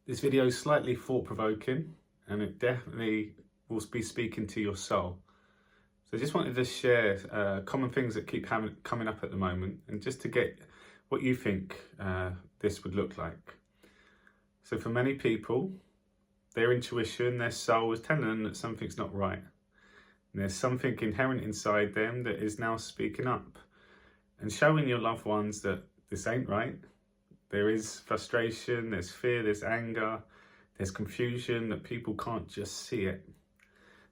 This video is slightly thought-provoking and it definitely will be speaking to your soul. So I just wanted to share common things that keep coming up at the moment, and just to get what you think this would look like. So for many people, their intuition, their soul is telling them that something's not right. And there's something inherent inside them that is now speaking up and showing your loved ones that this ain't right. There is frustration, there's fear, there's anger, there's confusion, that people can't just see it.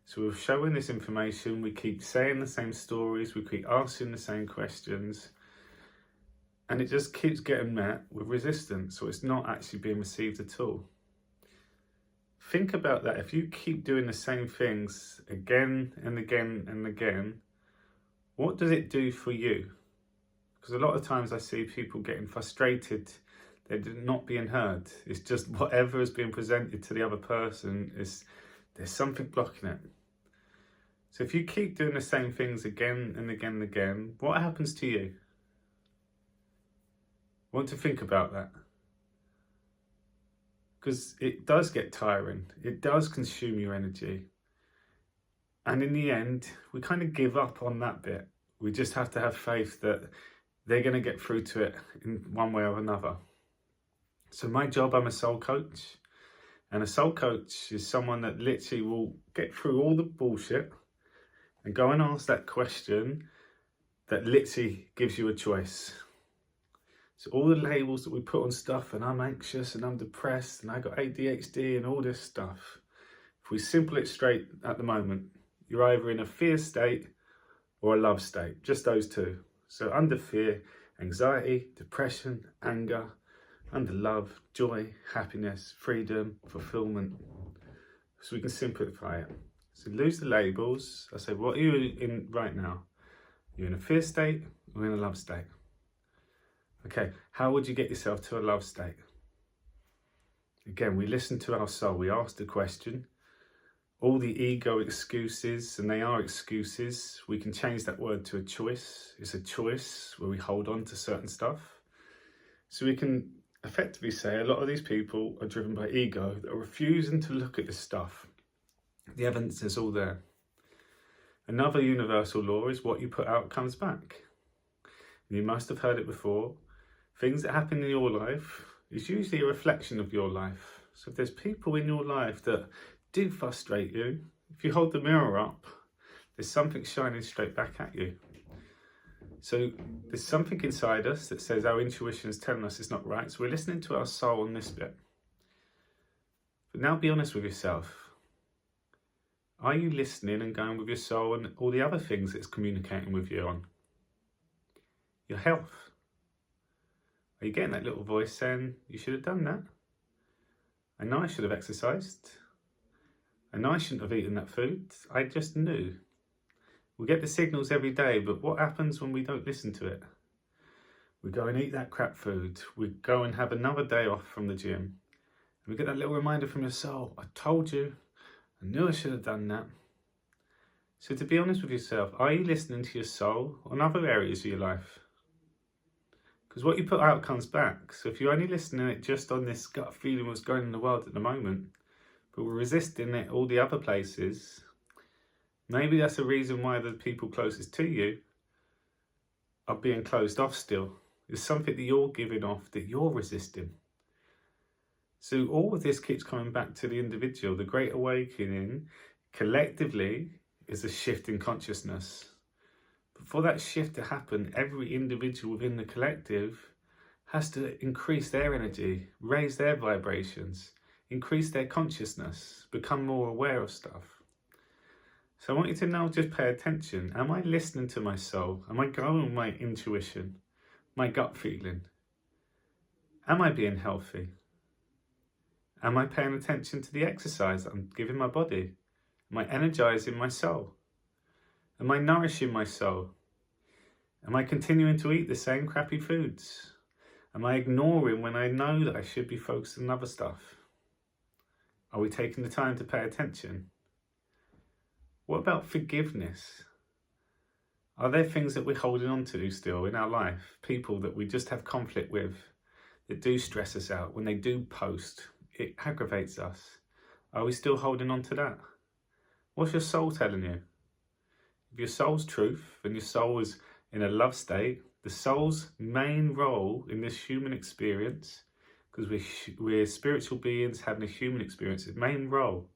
So we're showing this information, we keep saying the same stories, we keep asking the same questions, and it just keeps getting met with resistance, so it's not actually being received at all. Think about that. If you keep doing the same things again and again and again, what does it do for you? Because a lot of times I see people getting frustrated, they're not being heard. It's just whatever is being presented to the other person, there's something blocking it. So if you keep doing the same things again and again and again, what happens to you? I want to think about that. Because it does get tiring, it does consume your energy. And in the end, we kind of give up on that bit. We just have to have faith that they're going to get through to it in one way or another. So my job, I'm a soul coach. And a soul coach is someone that literally will get through all the bullshit and go and ask that question that literally gives you a choice. So all the labels that we put on stuff, and I'm anxious and I'm depressed and I got ADHD and all this stuff. If we simple it straight at the moment, you're either in a fear state or a love state, just those two. So under fear, anxiety, depression, anger; under love, joy, happiness, freedom, fulfillment. So we can simplify it. So lose the labels. I say, what are you in right now? You're in a fear state or in a love state? Okay, how would you get yourself to a love state? Again, we listen to our soul, we ask the question. All the ego excuses, and they are excuses, we can change that word to a choice. It's a choice where we hold on to certain stuff. So we can effectively say a lot of these people are driven by ego, that are refusing to look at this stuff. The evidence is all there. Another universal law is what you put out comes back. And you must have heard it before. Things that happen in your life is usually a reflection of your life. So if there's people in your life that do frustrate you, if you hold the mirror up, there's something shining straight back at you. So there's something inside us that says our intuition is telling us it's not right. So we're listening to our soul on this bit. But now be honest with yourself. Are you listening and going with your soul and all the other things it's communicating with you on? Your health. Are you getting that little voice saying, you should have done that? I know I should have exercised. I know I shouldn't have eaten that food. I just knew. We get the signals every day, but what happens when we don't listen to it? We go and eat that crap food. We go and have another day off from the gym. And we get that little reminder from your soul. I told you. I knew I should have done that. So to be honest with yourself, are you listening to your soul on other areas of your life? Because what you put out comes back. So if you're only listening it just on this gut feeling what's going on in the world at the moment, but we're resisting it all the other places, maybe that's a reason why the people closest to you are being closed off still. There's something that you're giving off that you're resisting. So all of this keeps coming back to the individual. The Great Awakening, collectively, is a shift in consciousness. But for that shift to happen, every individual within the collective has to increase their energy, raise their vibrations, increase their consciousness, become more aware of stuff. So I want you to now just pay attention. Am I listening to my soul? Am I going with my intuition, my gut feeling? Am I being healthy? Am I paying attention to the exercise that I'm giving my body? Am I energizing my soul? Am I nourishing my soul? Am I continuing to eat the same crappy foods? Am I ignoring when I know that I should be focused on other stuff? Are we taking the time to pay attention? What about forgiveness? Are there things that we're holding on to still in our life? People that we just have conflict with, that do stress us out when they do post, it aggravates us. Are we still holding on to that? What's your soul telling you? If your soul's truth and your soul is in a love state, the soul's main role in this human experience, because we're spiritual beings having a human experience, its main role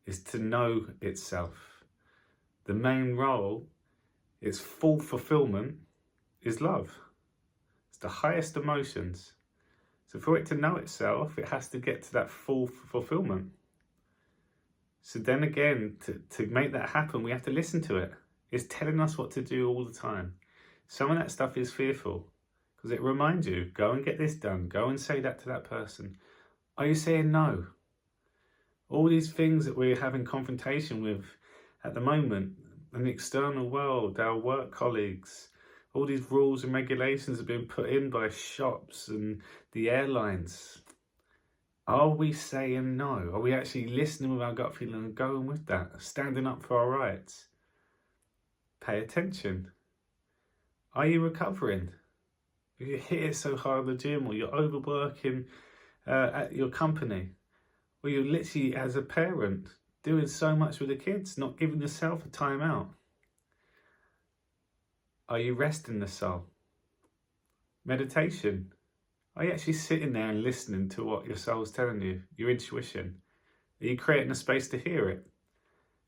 is to know itself. The main role, its full fulfillment, is love. It's the highest emotions. So for it to know itself, it has to get to that full fulfillment. So then again, to make that happen, we have to listen to it. It's telling us what to do all the time. Some of that stuff is fearful because it reminds you, go and get this done. Go and say that to that person. Are you saying no? All these things that we're having confrontation with at the moment, in the external world, our work colleagues, all these rules and regulations have been put in by shops and the airlines. Are we saying no? Are we actually listening with our gut feeling and going with that? Standing up for our rights? Pay attention. Are you recovering? If you hit it so hard at the gym, or you're overworking at your company, or you're literally, as a parent, doing so much with the kids, not giving yourself a time out. Are you resting the soul? Meditation. Are you actually sitting there and listening to what your soul's telling you, your intuition? Are you creating a space to hear it?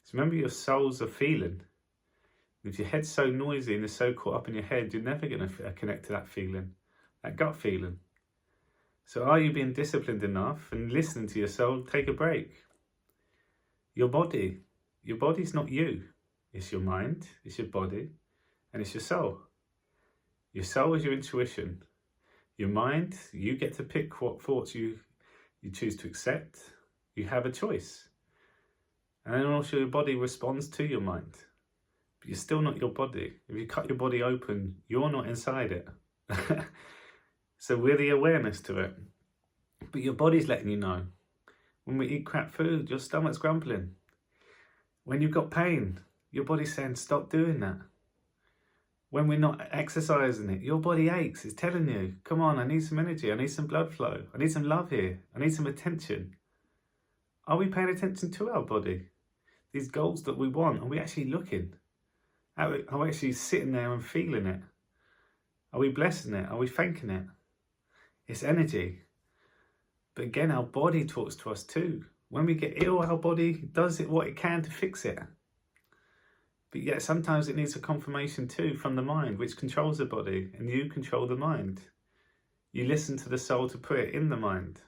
So remember, your soul's a feeling. If your head's so noisy and it's so caught up in your head, you're never going to connect to that feeling, that gut feeling. So are you being disciplined enough and listening to your soul? Take a break. Your body's not you. It's your mind, it's your body, and it's your soul. Your soul is your intuition. Your mind, you get to pick what thoughts you choose to accept. You have a choice. And then also your body responds to your mind. But you're still not your body. If you cut your body open, you're not inside it. So we're the awareness to it. But your body's letting you know. When we eat crap food, your stomach's grumbling. When you've got pain, your body's saying, stop doing that. When we're not exercising it, your body aches. It's telling you, come on, I need some energy. I need some blood flow. I need some love here. I need some attention. Are we paying attention to our body? These goals that we want, are we actually looking? Are we actually sitting there and feeling it? Are we blessing it? Are we thanking it? It's energy. But again, our body talks to us too. When we get ill, our body does what it can to fix it. But yet sometimes it needs a confirmation too from the mind, which controls the body, and you control the mind. You listen to the soul to put it in the mind.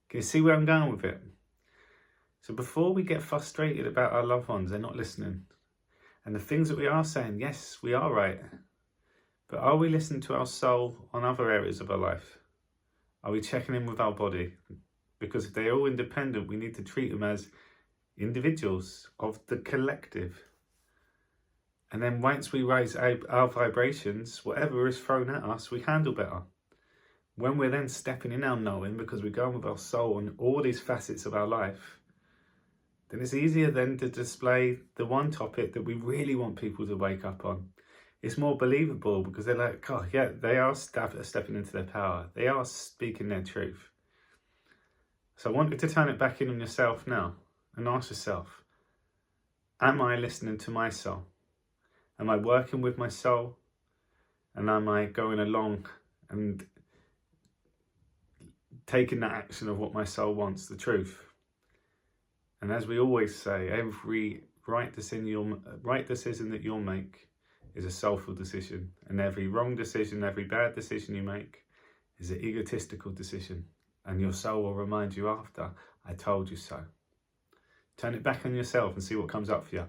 Can you see where I'm going with it? So before we get frustrated about our loved ones, they're not listening. And the things that we are saying, yes, we are right. But are we listening to our soul on other areas of our life? Are we checking in with our body? Because if they're all independent, we need to treat them as individuals of the collective. And then once we raise our vibrations, whatever is thrown at us, we handle better. When we're then stepping in our knowing, because we're going with our soul on all these facets of our life, then it's easier then to display the one topic that we really want people to wake up on. It's more believable because they're like, oh yeah, they are stepping into their power. They are speaking their truth. So I want you to turn it back in on yourself now and ask yourself, am I listening to my soul? Am I working with my soul? And am I going along and taking that action of what my soul wants, the truth? And as we always say, every right decision that you'll make is a soulful decision. And every wrong decision, every bad decision you make is an egotistical decision. And your soul will remind you after, I told you so. Turn it back on yourself and see what comes up for you.